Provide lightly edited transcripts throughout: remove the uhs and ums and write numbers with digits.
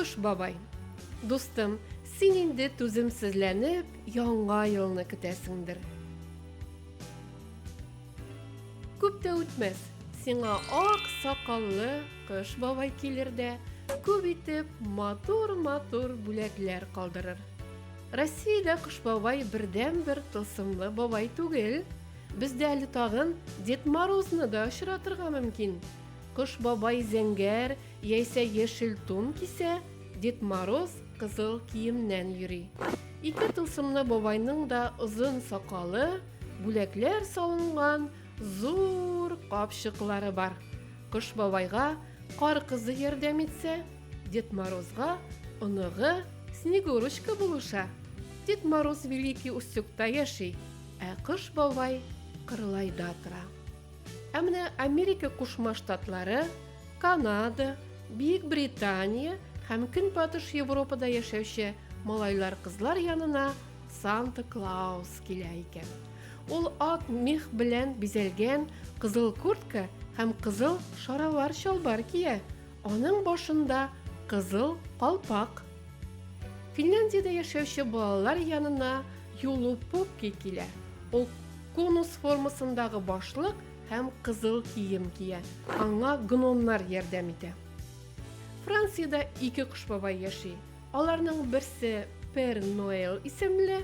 Кош бабай, достым, син инде түземсезләнеп, яңа елны көтәсеңдер. Күп тә үтмәс, сиңа ак сакаллы Кош бабай килер дә, күп итеп матур-матур бүләкләр калдырыр. Россиядә Кош бабай бердән-бер тылсымлы бабай түгел. Бездә әле тагын Дед Морозны да очратырга мөмкин. Кош бабай зәңгәр яисә яшел тун кисә, Дед Мороз кызыл киемнән йөри. Ике тылсымлы бабайның да озын сакалы, бүләкләр салынган зур капчыклары бар. Кош бабайга кар кызы ярдәм итсә, Дед Морозга оныгы Снегурочка булыша. Дед Мороз великий Устюгта яши, ә Кош бабай Кырлайда тора. Ә менә Америка Кушма Штатлары, Канада, Бөек Британия һәм Көнбатыш Европада яшәүче малайлар-кызлар янына Санта Клаус килә икән. Ул ак мех белән бизәлгән кызыл куртка һәм кызыл шаровар чалбар кия. Аның башында кызыл калпак. Финляндиядә яшәүче балалар янына Юлу Попки килә. Ул конус формасындагы башлык һәм кызыл кием кия. Аңа гномнар ярдәм итә. Франциядә ике Кош бабай яши. Аларның берсе Пер Ноэл исемле,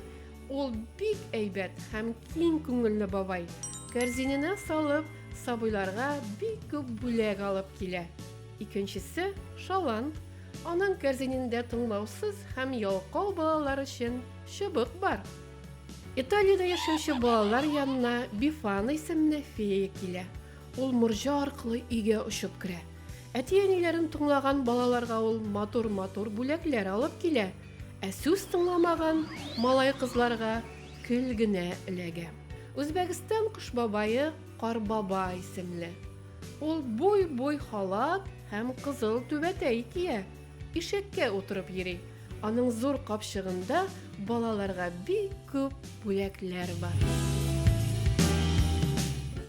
ул бик әйбәт һәм киң күңелле бабай. Кәрзиненә салып, сабыйларга бик күп бүләк алып килә. Икенчесе Шалан. Аның кәрзинендә тыңлаусыз һәм ялкау балалар өчен чыбык бар. Италиядә яшәүче балалар янына Бифана исемле фея килә. Ул морҗа аркылы өйгә очып керә. Әти-әниләрен тыңлаган балаларга ул матур-матур бүләкләр алып килә. Ә сүз тыңламаган малай-кызларга көл генә эләгә. Үзбәкстан Кош бабае Карбаба исемле. Ул буй-буй халат һәм кызыл түбәтәй кия. Ишәккә утырып йөри. Аның зур капчыгында балаларга бик күп бүләкләр бар.